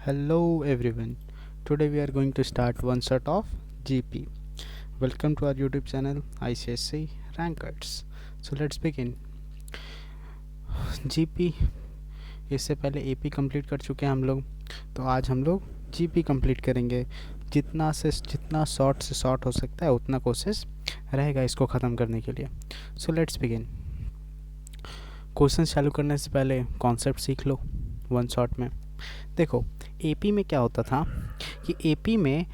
Hello everyone. Today we are going to start one set of GP. Welcome to our YouTube channel ICSC Rankers. So let's begin. GP इससे पहले AP complete कर चुके हैं हम लोग, तो आज हम लोग GP कंप्लीट करेंगे। जितना शॉर्ट से शॉर्ट हो सकता है उतना कोशिश रहेगा इसको ख़त्म करने के लिए। So let's begin. क्वेश्चन चालू करने से पहले कॉन्सेप्ट सीख लो वन शॉट में। देखो एपी में क्या होता था कि एपी में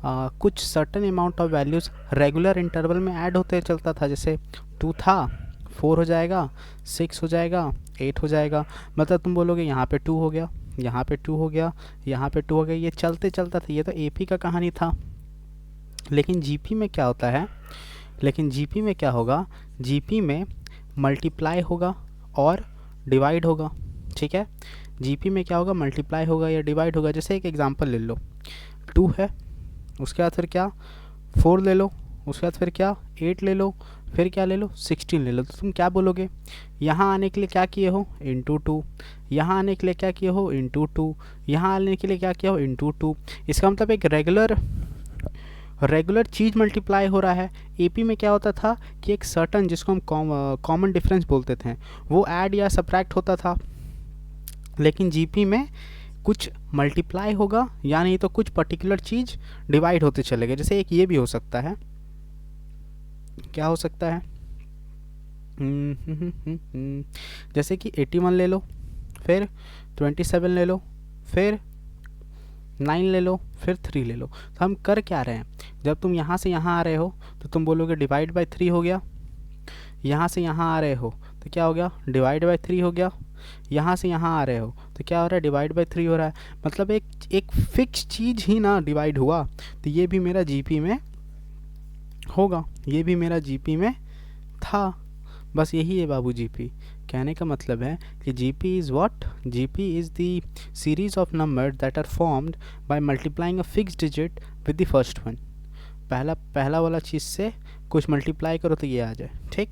कुछ certain amount of values regular interval में ऐड होते चलता था। जैसे 2 था, 4 हो जाएगा, 6 हो जाएगा, 8 हो जाएगा। मतलब तुम बोलोगे यहाँ पे 2 हो गया, यहाँ पे 2 हो गया, यहाँ पे 2 हो गया, ये चलते चलता था। ये तो एपी का कहानी था। लेकिन जीपी में क्या होता है, जीपी में क्या होगा, जीपी में मल्टीप्लाई होगा और डिवाइड होगा। ठीक है, जीपी में क्या होगा, मल्टीप्लाई होगा या डिवाइड होगा। जैसे एक एग्जांपल ले लो, 2 है, उसके बाद फिर क्या 4 ले लो, उसके बाद फिर क्या 8 ले लो, फिर क्या ले लो 16 ले लो। तो तुम क्या बोलोगे, यहाँ आने के लिए क्या किए हो इंटू 2, यहाँ आने के लिए क्या किए हो इंटू 2, यहाँ आने के लिए क्या किया हो इंटू 2। इसका मतलब एक रेगुलर चीज़ मल्टीप्लाई हो रहा है। एपी में क्या होता था कि एक सर्टन, जिसको हम कॉमन डिफरेंस बोलते थे, वो ऐड या सब्ट्रैक्ट होता था। लेकिन जीपी में कुछ मल्टीप्लाई होगा या नहीं तो कुछ पर्टिकुलर चीज़ डिवाइड होते चलेगा। जैसे एक ये भी हो सकता है, क्या हो सकता है, जैसे कि 81 ले लो, फिर 27 ले लो, फिर 9 ले लो, फिर 3 ले लो। तो हम कर क्या रहे हैं, जब तुम यहाँ से यहाँ आ रहे हो तो तुम बोलोगे डिवाइड बाय 3 हो गया। यहाँ से यहाँ आ रहे हो तो क्या हो गया, डिवाइड बाय 3 हो गया। यहाँ से यहाँ आ रहे हो तो क्या हो रहा है, डिवाइड बाय 3 हो रहा है। मतलब एक फिक्स चीज़ ही ना डिवाइड हुआ। तो ये भी मेरा जीपी में होगा, ये भी मेरा जीपी में था। बस यही है बाबू जीपी। कहने का मतलब है कि GP is what, GP is the series of number that are formed by multiplying a fix digit with the first one. पहला वाला चीज़ से कुछ मल्टीप्लाई करो तो ये आ जाए। ठीक,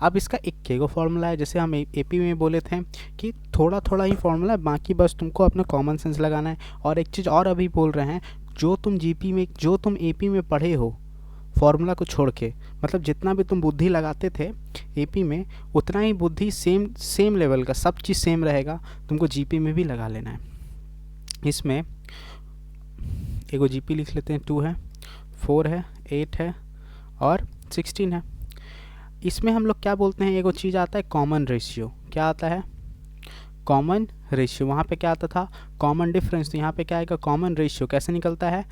अब इसका एक केगो फार्मूला है। जैसे हम एपी में बोले थे कि थोड़ा थोड़ा ही फार्मूला है, बाकी बस तुमको अपना कॉमन सेंस लगाना है। और एक चीज़ और अभी बोल रहे हैं, जो तुम एपी में पढ़े हो फार्मूला को छोड़ के, मतलब जितना भी तुम बुद्धि लगाते थे एपी में, उतना ही बुद्धि सेम लेवल का सब चीज़ सेम रहेगा, तुमको जीपी में भी लगा लेना है। इसमें एगो जीपी लिख लेते हैं, 2 है, 4 है, 8 है और 16 है। इसमें हम लोग क्या बोलते हैं, एगो चीज़ आता है कॉमन रेशियो। क्या आता है, कॉमन रेशियो। वहाँ पे क्या आता था, कॉमन डिफरेंस। तो यहाँ पे क्या आएगा, कॉमन रेशियो। कैसे निकलता है,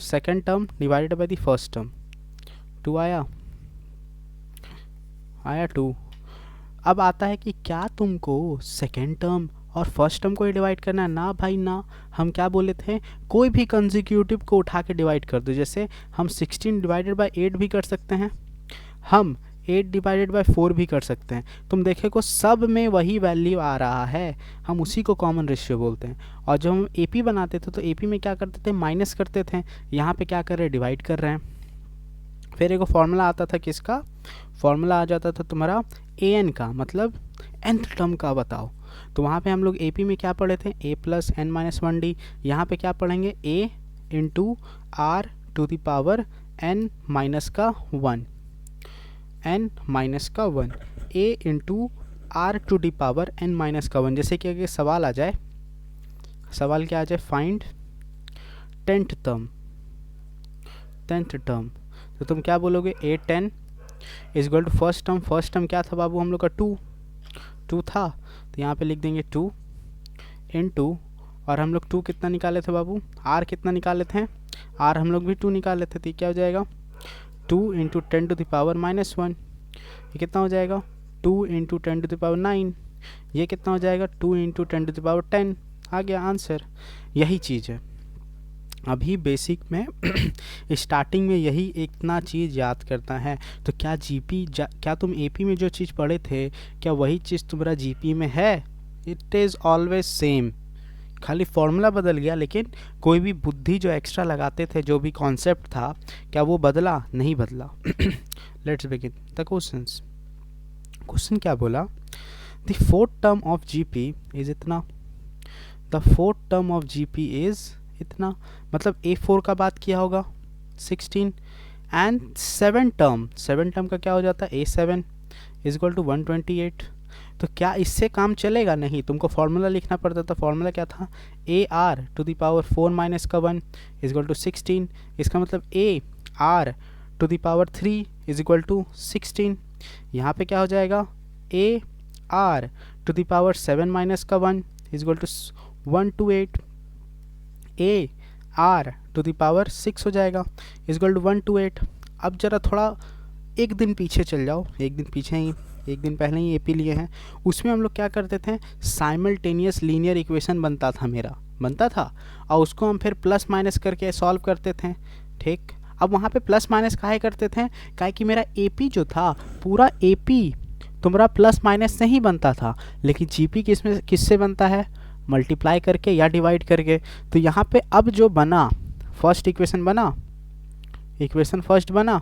second term divided by the first term. 2 आया 2। अब आता है कि क्या तुमको सेकेंड टर्म और फर्स्ट टर्म को ही डिवाइड करना है। ना भाई ना, हम क्या बोले थे, कोई भी कंसेक्यूटिव को उठा के डिवाइड कर दो। जैसे हम 16 डिवाइडेड बाय 8 भी कर सकते हैं, हम 8 डिवाइडेड बाय 4 भी कर सकते हैं। तुम देखो सब में वही वैल्यू आ रहा है, हम उसी को कॉमन रेशियो बोलते हैं। और जब हम एपी बनाते थे तो एपी में क्या करते थे, माइनस करते थे। यहाँ पे क्या कर रहे हैं, डिवाइड कर रहे हैं। फिर एक फॉर्मूला आता था, किसका फॉर्मूला आ जाता था तुम्हारा, एन का, मतलब nth टर्म का बताओ। तो वहाँ पे हम लोग एपी में क्या पढ़े थे, a plus N minus 1d। यहाँ पे क्या पढ़ेंगे, a into R to the power n minus का 1, n माइनस का 1, a into R to the power n minus का 1। जैसे कि अगर सवाल आ जाए, सवाल क्या आ जाए, फाइंड 10th टर्म, तो तुम क्या बोलोगे, a10 is equal to first term क्या था बाबू हम लोग का, 2 था। तो यहाँ पे लिख देंगे 2 इंटू, और हम लोग 2 कितना निकाले थे बाबू, r कितना निकाले थे, r हम लोग भी 2 निकाले थे। तो क्या हो जाएगा, 2 into 10 to the power minus 1। ये कितना हो जाएगा, 2 इंटू 10 टू द पावर 9। ये कितना हो जाएगा, 2 इंटू 10 टू द पावर 10। आ गया आंसर। यही चीज़ है अभी बेसिक में स्टार्टिंग में यही इतना चीज़ याद करता है। तो क्या क्या तुम एपी में जो चीज़ पढ़े थे, क्या वही चीज़ तुम्हारा जीपी में है। इट इज़ ऑलवेज सेम, खाली फॉर्मूला बदल गया, लेकिन कोई भी बुद्धि जो एक्स्ट्रा लगाते थे, जो भी कॉन्सेप्ट था, क्या वो बदला, नहीं बदला। Let's begin the questions. Question क्या बोला, the fourth term of GP is इतना, the fourth term of GP is इतना, मतलब A4 का बात किया होगा 16, एंड सेवन टर्म का क्या हो जाता है A7 इज इक्वल टू 128। तो क्या इससे काम चलेगा? नहीं, तुमको फॉर्मूला लिखना पड़ता था। फॉर्मूला क्या था? AR to the power 4 minus का 1 इज इक्वल टू 16। इसका मतलब AR to the power 3 is equal to 16। यहाँ पे क्या हो जाएगा? AR to the power 7 minus का 1 is equal to 128। AR to the power 6 हो जाएगा इज इक्वल टू 128। अब जरा थोड़ा एक दिन पीछे चल जाओ, एक दिन पीछे ही, एक दिन पहले ही एपी लिए हैं। उसमें हम लोग क्या करते थे? साइमल्टेनियस लीनियर इक्वेशन बनता था और उसको हम फिर प्लस माइनस करके सॉल्व करते थे। ठीक, अब वहाँ पे प्लस माइनस काहे करते थे? काहे कि मेरा एपी जो था, पूरा एपी तुम्हारा प्लस माइनस से ही बनता था, लेकिन जीपी किससे बनता है? मल्टीप्लाई करके या डिवाइड करके। तो यहाँ पे अब जो बना, फर्स्ट इक्वेशन बना, इक्वेशन फर्स्ट बना,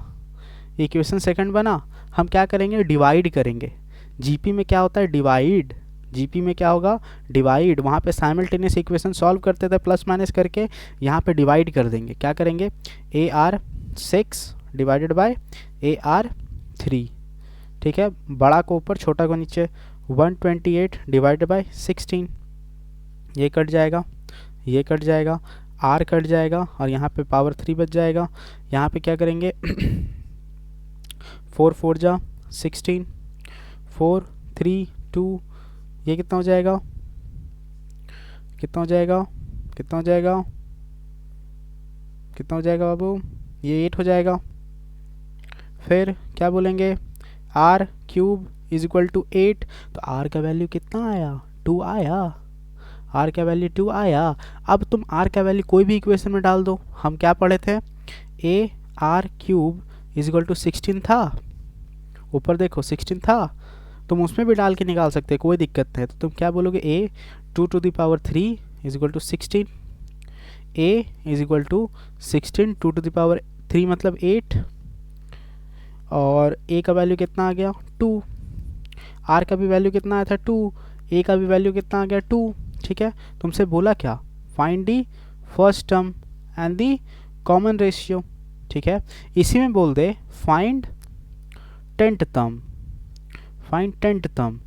इक्वेशन सेकंड बना, हम क्या करेंगे? डिवाइड करेंगे। जीपी में क्या होता है? डिवाइड। जीपी में क्या होगा? डिवाइड। वहाँ पे साइमल्टेनियस इक्वेशन सॉल्व करते थे प्लस माइनस करके, यहाँ पे डिवाइड कर देंगे। क्या करेंगे? AR6 divided by AR3। ठीक है, बड़ा को ऊपर छोटा को नीचे। 128 डिवाइडेड बाय 16, ये कट जाएगा, ये कट जाएगा, R कट जाएगा और यहाँ पे पावर 3 बच जाएगा। यहाँ पे क्या करेंगे? 4 4 जा 16, 4 3 2, ये कितना हो जाएगा? कितना हो जाएगा? कितना हो जाएगा? कितना हो जाएगा बाबू? ये 8 हो जाएगा। फिर क्या बोलेंगे? R cube is equal to 8। तो R का वैल्यू कितना आया? 2 आया। R का वैल्यू 2 आया। अब तुम R का वैल्यू कोई भी इक्वेशन में डाल दो। हम क्या पढ़े थे? AR cube is equal to 16 था, ऊपर देखो 16 था, तुम उसमें भी डाल के निकाल सकते, कोई दिक्कत नहीं। तो तुम क्या बोलोगे? A 2 to the power 3 is equal to 16। A is equal to 16, 2 to the power 3 मतलब 8, और A का वैल्यू कितना आ गया? 2। R का भी वैल्यू कितना आया था? 2। A का भी वैल्यू कितना आ गया? 2। ठीक है, तुमसे बोला क्या? Find the first term and the common ratio. ठीक है, इसी में बोल they find 10th term, find 10th term,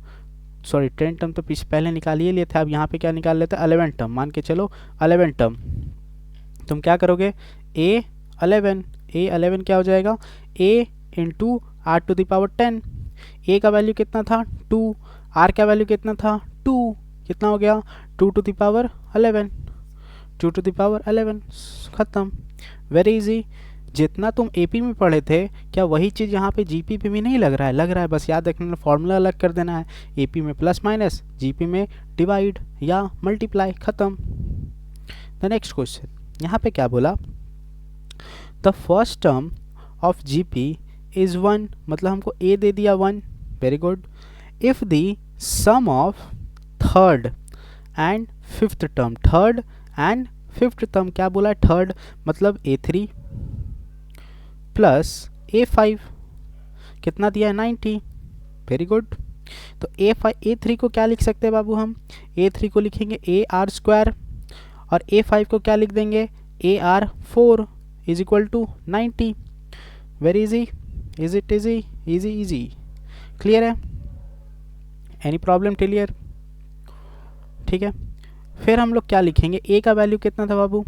sorry 10th term तो पहले निकाल ही लिए थे। अब यहाँ पे क्या निकाल लेते हैं? 11th टर्म, मान के चलो 11th टर्म। तुम क्या करोगे? A11 क्या हो जाएगा? A into R to the power 10। A का वैल्यू कितना था? 2। R का वैल्यू कितना था? 2। कितना हो गया? 2 to the power 11, 2 to the power 11, ख़त्म। Very easy. जितना तुम एपी में पढ़े थे, क्या वही चीज़ यहाँ पे जीपी पे भी नहीं लग रहा है? लग रहा है, बस याद रखना, फॉर्मूला अलग कर देना है। एपी में प्लस माइनस, जीपी में डिवाइड या मल्टीप्लाई, ख़त्म। द नेक्स्ट क्वेश्चन, यहाँ पे क्या बोला? The first term of GP is 1, मतलब हमको ए दे दिया 1, very good. If the sum of third and fifth term, third and fifth term, क्या बोला है? थर्ड मतलब A3 प्लस A5, कितना दिया है? 90, वेरी गुड। तो A3 को क्या लिख सकते हैं बाबू? हम A3 को लिखेंगे AR² और A5 को क्या लिख देंगे? AR4 is equal to 90। Very easy, is it easy? Easy easy, clear है? Any problem till? ठीक है, फिर हम लोग क्या लिखेंगे? ए का वैल्यू कितना था बाबू?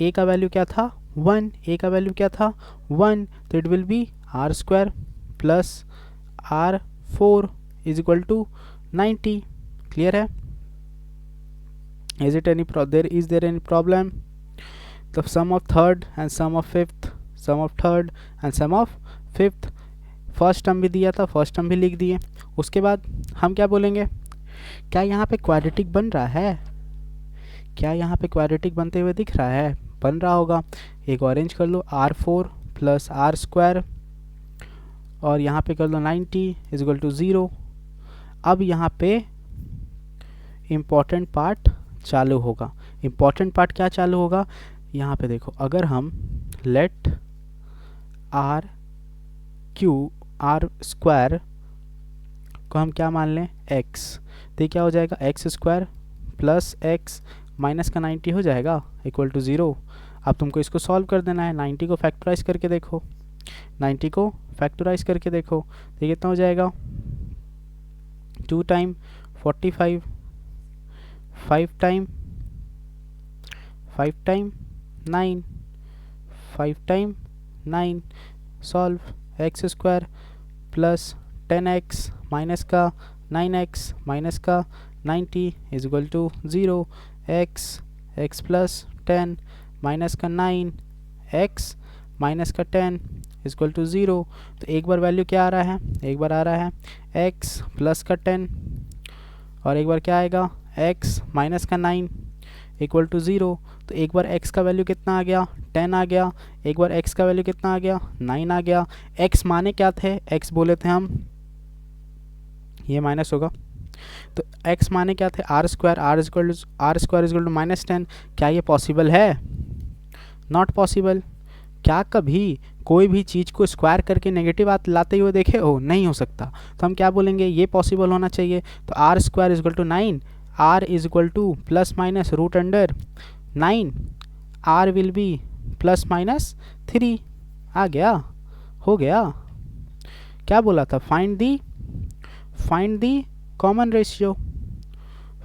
ए का वैल्यू क्या था? 1। ए का वैल्यू क्या था? 1। तो it will be R² plus R4 is equal to 90। Clear है? Is there any problem? तो sum of third and sum of fifth, sum of third and sum of fifth, first term भी दिया था, first term भी लिख दिए। उसके बाद हम क्या बोलेंगे? क्या यहाँ पे क्वाड्रेटिक बन रहा है? क्या यहाँ पे क्वाड्रेटिक बनते हुए दिख रहा है? बन रहा होगा। एक ऑरेंज कर लो, R4 प्लस R² और यहाँ पे कर लो 90 इज इक्वल टू 0। अब यहाँ पे इम्पॉर्टेंट पार्ट चालू होगा। इम्पॉर्टेंट पार्ट क्या चालू होगा? यहाँ पे देखो, अगर हम लेट R² को हम क्या मान लें? x, तो क्या हो जाएगा? x² प्लस x माइनस का 90 हो जाएगा इक्वल टू 0। अब तुमको इसको सॉल्व कर देना है। 90 को फैक्टराइज करके देखो, 90 को फैक्टराइज करके देखो तो ये कितना हो जाएगा, 2 time 45, 5 time 9, 5 time 9, solve x square plus 10x minus का 9x माइनस का 90 is equal to 0, x plus 10 minus का 9 x माइनस का 10 इज इक्वल टू 0। तो एक बार वैल्यू क्या आ रहा है, एक बार आ रहा है x प्लस का 10 और एक बार क्या आएगा x माइनस का 9 इक्वल टू 0। तो एक बार x का वैल्यू कितना आ गया, 10 आ गया। एक बार x का वैल्यू कितना आ गया, 9 आ गया। x माने क्या थे, x बोले थे हम, ये माइनस होगा तो x माने क्या थे, R square is equal to minus 10। क्या ये पॉसिबल है, नॉट पॉसिबल। क्या कभी कोई भी चीज़ को स्क्वायर करके नेगेटिव लाते हुए देखे हो, नहीं हो सकता। तो हम क्या बोलेंगे, ये पॉसिबल होना चाहिए। तो R square is equal to 9, R is equal to plus minus root under 9, R will be plus minus 3। आ गया, हो गया। क्या बोला था, find the common ratio,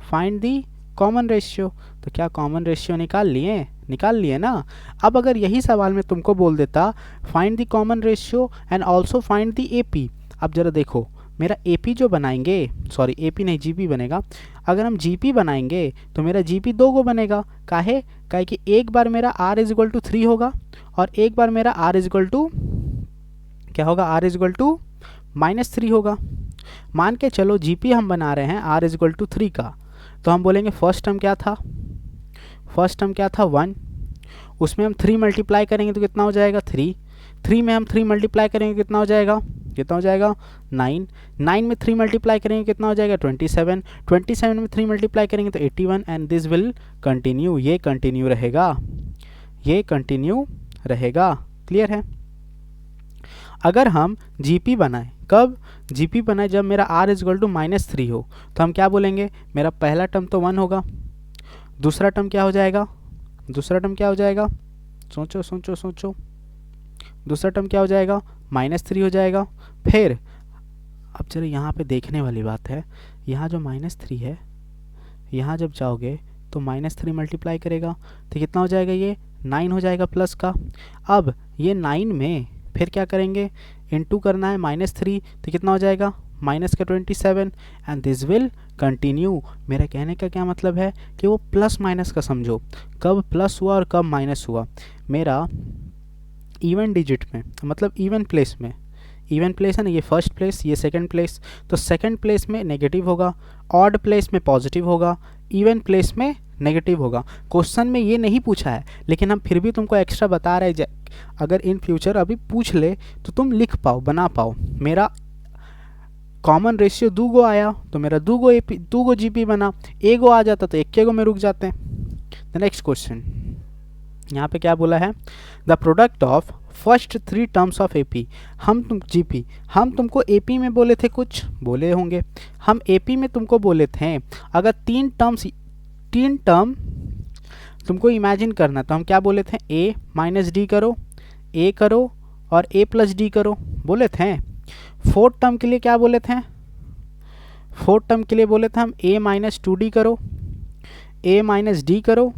find the common ratio. तो क्या कॉमन रेशियो निकाल लिए ना। अब अगर यही सवाल में तुमको बोल देता find the common ratio and also find the AP. अब जरा देखो, मेरा एपी जो बनाएंगे, सॉरी एपी नहीं जीपी बनेगा। अगर हम जीपी बनाएंगे तो मेरा जीपी 2 गो बनेगा। काहे कि एक बार मेरा आर इज इक्वल टू 3 होगा और एक बार मेरा आर इज इक्वल टू क्या होगा, आर इज इक्वल टू -3 होगा। मान के चलो जीपी हम बना रहे हैं आर इज इक्वल टू 3 का, तो हम बोलेंगे फर्स्ट टर्म क्या था, 1। उसमें हम 3 मल्टीप्लाई करेंगे तो कितना हो जाएगा 3 में हम 3 मल्टीप्लाई करेंगे कितना हो जाएगा 9 में 3 मल्टीप्लाई करेंगे कितना हो जाएगा 27 में 3 मल्टीप्लाई करेंगे तो 81 एंड दिस विल कंटिन्यू। ये कंटिन्यू रहेगा। क्लियर है। अगर हम जीपी बनाएं, कब जीपी बनाए, जब मेरा r इज इक्वल टू -3 हो, तो हम क्या बोलेंगे, मेरा पहला टर्म तो 1 होगा, दूसरा टर्म क्या हो जाएगा, सोचो, दूसरा टर्म क्या हो जाएगा, -3 हो जाएगा। फिर अब चलो यहाँ पे देखने वाली बात है, यहाँ जो -3 है, यहाँ जब जाओगे तो -3 मल्टीप्लाई करेगा तो कितना हो जाएगा, ये 9 हो जाएगा प्लस का। अब ये 9 में फिर क्या करेंगे, इनटू करना है -3 तो कितना हो जाएगा -27 एंड दिस विल कंटिन्यू। मेरा कहने का क्या मतलब है कि वो प्लस माइनस का समझो, कब प्लस हुआ और कब माइनस हुआ। मेरा इवन डिजिट में, मतलब इवन प्लेस में, इवन प्लेस है ना, ये फर्स्ट प्लेस, ये सेकंड प्लेस, तो सेकंड प्लेस में नेगेटिव होगा, ऑड प्लेस में पॉजिटिव होगा, इवन प्लेस में नेगेटिव होगा। क्वेश्चन में ये नहीं पूछा है लेकिन हम फिर भी तुमको एक्स्ट्रा बता रहे हैं, अगर इन फ्यूचर अभी पूछ ले तो तुम लिख पाओ, बना पाओ। मेरा कॉमन रेशियो 2 गो आया तो मेरा 2 गो जीपी बना, 1 गो आ जाता तो 1 गो में रुक जाते हैं। नेक्स्ट क्वेश्चन, यहाँ पे क्या बोला है, the product of first 3 terms of AP. हम तुमको एपी में बोले थे, कुछ बोले होंगे, हम एपी में तुमको बोले थे अगर 3 टर्म तुमको इमेजिन करना, तो हम क्या बोले थे, a माइनस डी करो, a करो और a प्लस डी करो बोले थे। 4th टर्म के लिए क्या बोले थे, 4th टर्म के लिए बोले थे हम a माइनस 2d करो, a माइनस डी करो,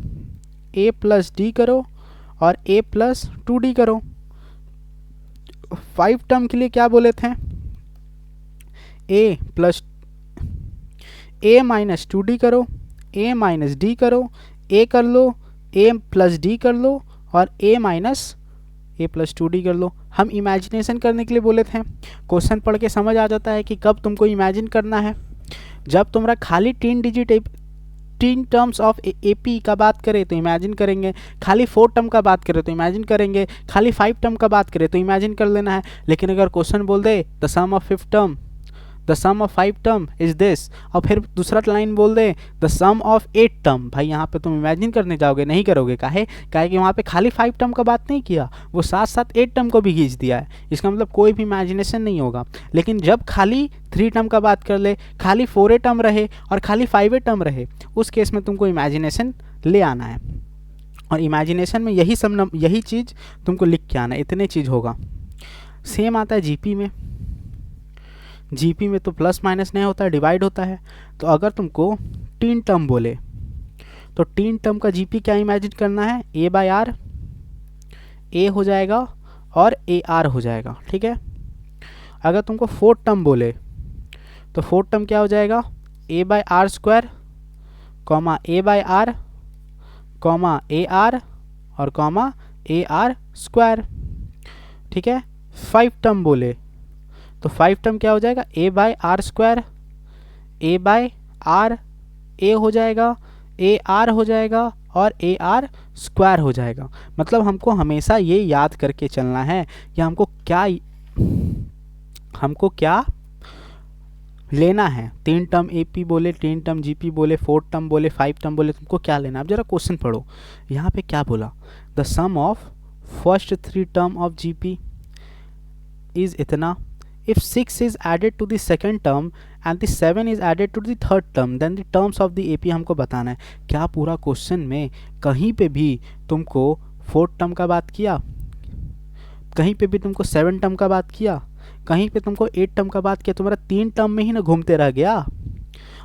a प्लस डी करो और a प्लस 2d करो। 5th टर्म के लिए क्या बोले थे, a माइनस 2d करो, a माइनस डी करो, a कर लो, a प्लस डी कर लो और a minus a plus 2d कर लो। हम इमेजिनेशन करने के लिए बोले थे। क्वेश्चन पढ़ के समझ आ जाता है कि कब तुमको इमेजिन करना है, जब तुम्हारा खाली 3 टर्म्स ऑफ एपी का बात करें तो इमेजिन करेंगे, खाली 4 टर्म का बात करें तो इमेजिन करेंगे, खाली 5 टर्म का बात करें तो इमेजिन कर लेना है। लेकिन अगर क्वेश्चन बोल दे the sum of 5th term, the sum of 5 term is this, और फिर दूसरा लाइन बोल दे द सम ऑफ 8 टर्म, भाई यहाँ पे तुम इमेजिन करने जाओगे, नहीं करोगे। काहे कि वहाँ पे खाली 5 टर्म का बात नहीं किया, वो साथ साथ 8 टर्म को भी खींच दिया है, इसका मतलब कोई भी इमेजिनेशन नहीं होगा। लेकिन जब खाली 3 टर्म का बात कर ले, खाली 4 टर्म रहे और खाली 5 टर्म रहे, उस केस में तुमको इमेजिनेशन ले आना है, और इमेजिनेशन में यही चीज़ तुमको लिख के आना है, इतने चीज़ होगा। सेम आता है जीपी में। जीपी में तो प्लस माइनस नहीं होता है, डिवाइड होता है। तो अगर तुमको 3 टर्म बोले तो 3 टर्म का जीपी क्या इमेजिन करना है, ए बाय आर, ए हो जाएगा और ए आर हो जाएगा, ठीक है। अगर तुमको 4 टर्म बोले तो 4 टर्म क्या हो जाएगा, A by R square comma A by R comma A R और कॉमा ए आर स्क्वायर, ठीक है। 5 टर्म बोले तो 5 टर्म क्या हो जाएगा, A by R square, A by R, A हो जाएगा, ए आर हो जाएगा और ए आर स्क्वायर हो जाएगा। मतलब हमको हमेशा ये याद करके चलना है कि हमको क्या लेना है। 3 टर्म एपी बोले, 3 टर्म जीपी बोले, 4 टर्म बोले, 5 टर्म बोले, तुमको क्या लेना है। अब जरा क्वेश्चन पढ़ो, यहाँ पे क्या बोला, the sum of first 3 term of GP is इतना, if 6 is added to the second term and the 7 is added to the third term then the terms of the AP हमको बताना है। क्या पूरा क्वेश्चन में कहीं पे भी तुमको 4 टर्म का बात किया, कहीं पे भी तुमको 7 टर्म का बात किया, कहीं पे तुमको 8 टर्म का बात किया, तुम्हारा 3 टर्म में ही ना घूमते रह गया।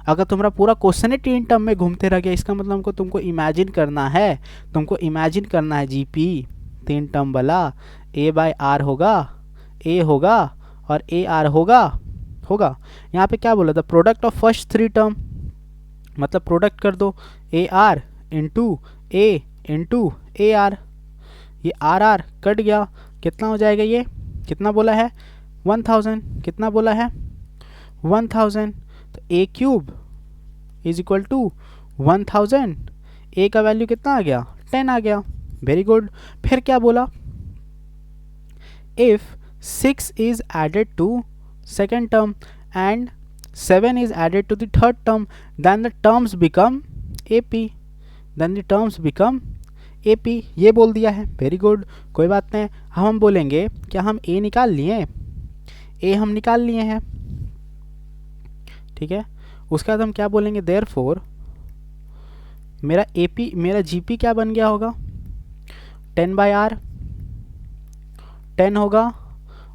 अगर तुम्हारा पूरा क्वेश्चन ही 3 टर्म में घूमते रह गया, इसका मतलब तुमको इमेजिन करना है, जीपी 3 टर्म वाला, ए बाय आर होगा, ए होगा और ए आर होगा। यहाँ पे क्या बोला, the product of first 3 term, मतलब प्रोडक्ट कर दो, A R into A R, ये आर कट गया, कितना हो जाएगा, ये कितना बोला है 1000, कितना बोला है 1000, तो ए क्यूब इज इक्वल टू 1000, ए का वैल्यू कितना आ गया 10 आ गया, वेरी गुड। फिर क्या बोला, if 6 is added to second term and 7 is added to the third term then the terms become AP, ये बोल दिया है, वेरी गुड, कोई बात नहीं। हम बोलेंगे क्या हम ए निकाल लिए, ए हम निकाल लिए हैं, ठीक है। उसके बाद हम क्या बोलेंगे, देयरफॉर मेरा जीपी क्या बन गया होगा, 10 बाय आर, 10 होगा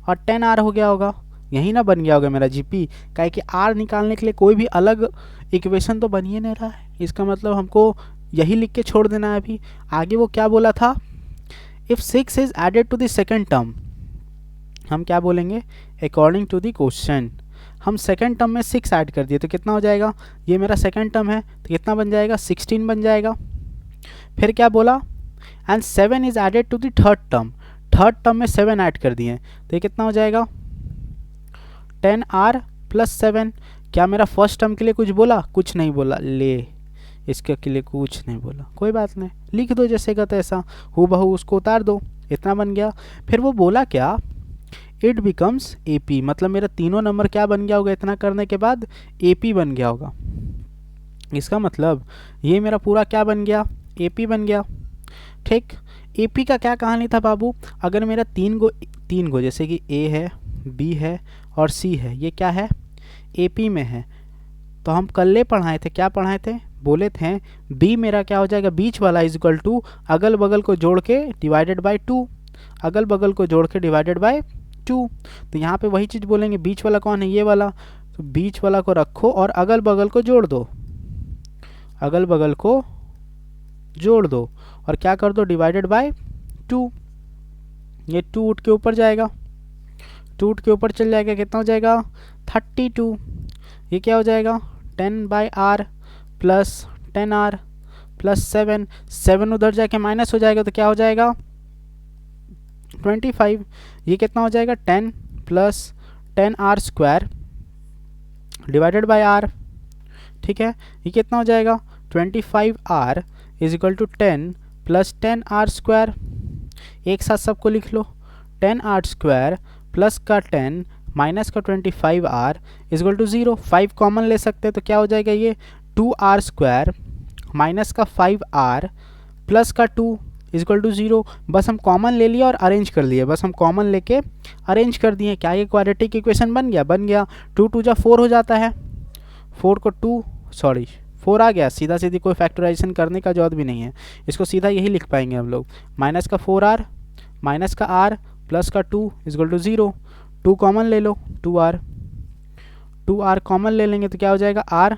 और 10 आर हो गया होगा, यही ना बन गया होगा मेरा जीपी। काहे कि आर निकालने के लिए कोई भी अलग इक्वेशन तो बन ही नहीं रहा है, इसका मतलब हमको यही लिख के छोड़ देना है। अभी आगे वो क्या बोला था, if 6 is added to the second term, हम क्या बोलेंगे, अकॉर्डिंग टू द क्वेश्चन हम सेकेंड टर्म में 6 ऐड कर दिए तो कितना हो जाएगा, ये मेरा सेकेंड टर्म है तो कितना बन जाएगा 16 बन जाएगा। फिर क्या बोला, and 7 is added to the third term में 7 ऐड कर दिए तो ये कितना हो जाएगा 10r + 7। क्या मेरा फर्स्ट टर्म के लिए कुछ बोला, कुछ नहीं बोला, ले इसके के लिए कुछ नहीं बोला, कोई बात नहीं, लिख दो जैसे का तैसा, हूबहू उसको उतार दो, इतना बन गया। फिर वो बोला क्या, इट बिकम्स AP, मतलब मेरा तीनों नंबर क्या बन गया होगा, इतना करने के बाद AP बन गया होगा। इसका मतलब ये मेरा पूरा क्या बन गया, AP बन गया, ठीक। AP का क्या कहानी था बाबू, अगर मेरा तीन गो जैसे कि A है, B है और C है, ये क्या है AP में है, तो हम कल पढ़ाए थे, क्या पढ़ाए थे, बोले थे B मेरा क्या हो जाएगा, बीच वाला इज इक्वल टू अगल बगल को जोड़ के डिवाइडेड बाय 2, अगल बगल को जोड़ के डिवाइडेड बाय 2। तो यहाँ पे वही चीज़ बोलेंगे, बीच वाला कौन है, ये वाला, तो बीच वाला को रखो और अगल बगल को जोड़ दो, अगल बगल को जोड़ दो और क्या कर दो, डिवाइडेड बाय 2। ये 2 उठ के ऊपर जाएगा, 2 उठ के ऊपर चल जाएगा, कितना हो जाएगा 32। ये क्या हो जाएगा 10/r + 10r + 7 उधर जाके माइनस हो जाएगा तो क्या हो जाएगा 25। ये कितना हो जाएगा 10 + 10r² डिवाइडेड बाय r, ठीक है। ये कितना हो जाएगा 25r is equal to 10 + 10r²। एक साथ सबको लिख लो, 10r² प्लस का 10 माइनस का 25r is equal to 0। 5 common ले सकते हैं तो क्या हो जाएगा, ये 2r² माइनस का 5r प्लस का 2 इज इक्वल टू 0। बस हम कॉमन ले लिया और अरेंज कर लिए, बस हम कॉमन लेके अरेंज कर दिए, क्या ये क्वाड्रेटिक इक्वेशन बन गया, 2 × 2 = 4 हो जाता है, 4 को 2 4 आ गया, सीधा सीधी कोई फैक्टराइजेशन करने का जरूरत भी नहीं है, इसको सीधा यही लिख पाएंगे हम लोग। माइनस का 4r माइनस का r प्लस का 2 इक्वल टू 0। 2 कॉमन ले लो, 2r कॉमन ले लेंगे तो क्या हो जाएगा, r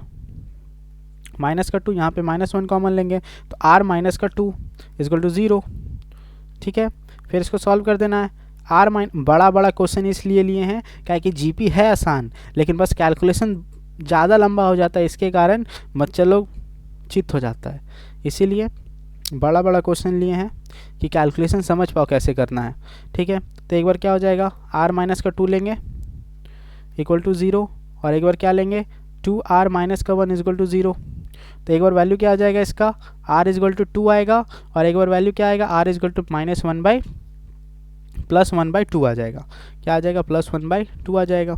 माइनस का 2, यहाँ पे -1 कॉमन लेंगे तो r माइनस का 2 इक्वल टू 0। ठीक है, फिर इसको सॉल्व कर देना है। बड़ा बड़ा क्वेश्चन इसलिए लिए हैं क्या कि जीपी है आसान, लेकिन बस कैलकुलेशन ज़्यादा लंबा हो जाता है, इसके कारण बच्चे लोग चित हो जाता है, इसीलिए बड़ा बड़ा क्वेश्चन लिए हैं कि कैलकुलेशन समझ पाओ कैसे करना है। ठीक है, तो एक बार क्या हो जाएगा, r माइनस का 2 लेंगे इक्वल टू 0, और एक बार क्या लेंगे 2r माइनस का 1 इक्वल टू 0। तो एक बार वैल्यू क्या आ जाएगा इसका, r इक्वल टू 2 आएगा, और एक बार वैल्यू क्या आएगा, r इक्वल टू +1/2 आ जाएगा। क्या आ जाएगा, +1/2 आ जाएगा।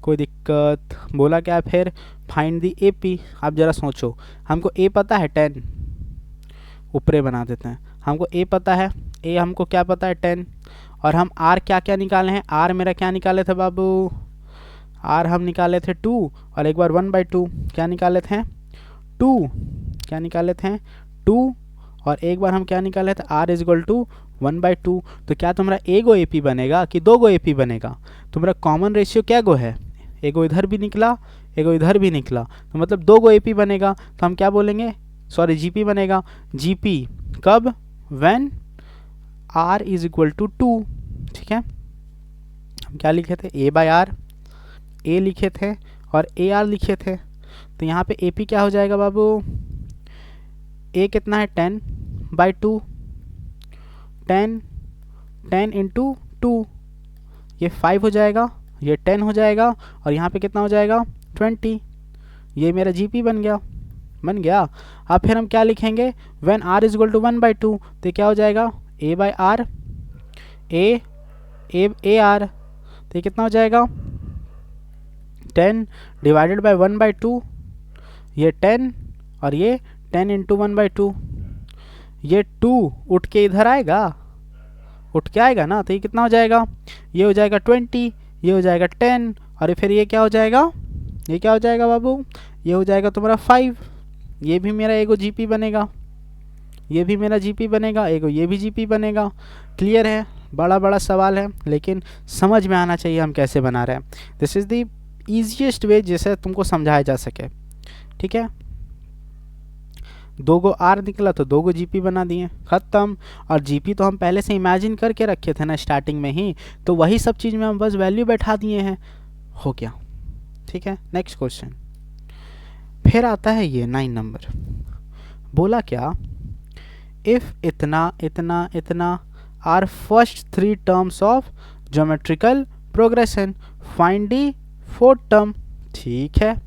कोई दिक्कत, बोला क्या फिर, फाइंड दी AP। आप ज़रा सोचो, हमको A पता है 10, ऊपरे बना देते हैं, हमको A पता है, A हमको क्या पता है 10, और हम R क्या क्या निकाले हैं, R मेरा क्या निकाले थे बाबू, R हम निकाले थे 2, और एक बार 1/2 क्या निकाले थे 2, क्या निकाले थे 2, और एक बार हम क्या निकाले थे R इक्वल टू 1/2। तो क्या तुम्हारा एगो AP बनेगा कि 2 गो AP बनेगा, तुम्हारा कॉमन रेशियो क्या गो है, एगो इधर भी निकला एगो इधर भी निकला, तो मतलब 2 गो AP बनेगा। तो हम क्या बोलेंगे, सॉरी GP बनेगा। GP कब, when R is equal to 2। ठीक है, हम क्या लिखे थे, A/R, A लिखे थे और AR लिखे थे। तो यहाँ पे AP क्या हो जाएगा बाबू, A कितना है 10/2, 10 इंटू 2, ये 5 हो जाएगा, ये 10 हो जाएगा, और यहाँ पे कितना हो जाएगा 20। ये मेरा GP बन गया। अब फिर हम क्या लिखेंगे, when R is equal to 1/2, तो क्या हो जाएगा A/R, AR, तो ये कितना हो जाएगा 10 डिवाइडेड बाय 1/2, ये 10 और ये 10 इंटू 1/2, ये 2 उठ के इधर आएगा, उठ के आएगा ना, तो ये कितना हो जाएगा, ये हो जाएगा 20, ये हो जाएगा 10, और फिर ये क्या हो जाएगा, ये क्या हो जाएगा बाबू, ये हो जाएगा तुम्हारा 5। ये भी मेरा एगो GP बनेगा, ये भी मेरा GP बनेगा, एगो ये भी GP बनेगा। क्लियर है, बड़ा बड़ा सवाल है, लेकिन समझ में आना चाहिए हम कैसे बना रहे हैं। This is the easiest way जिसे तुमको समझाया जा सके। ठीक है, 2 गो R निकला तो 2 गो GP बना दिए, ख़त्म। और GP तो हम पहले से इमेजिन करके रखे थे ना स्टार्टिंग में ही, तो वही सब चीज़ में हम बस वैल्यू बैठा दिए हैं, हो गया। ठीक है, नेक्स्ट क्वेश्चन फिर आता है ये 9 नंबर। बोला क्या, इफ़ इतना इतना इतना are first 3 terms of geometrical progression, find the 4th term. ठीक है,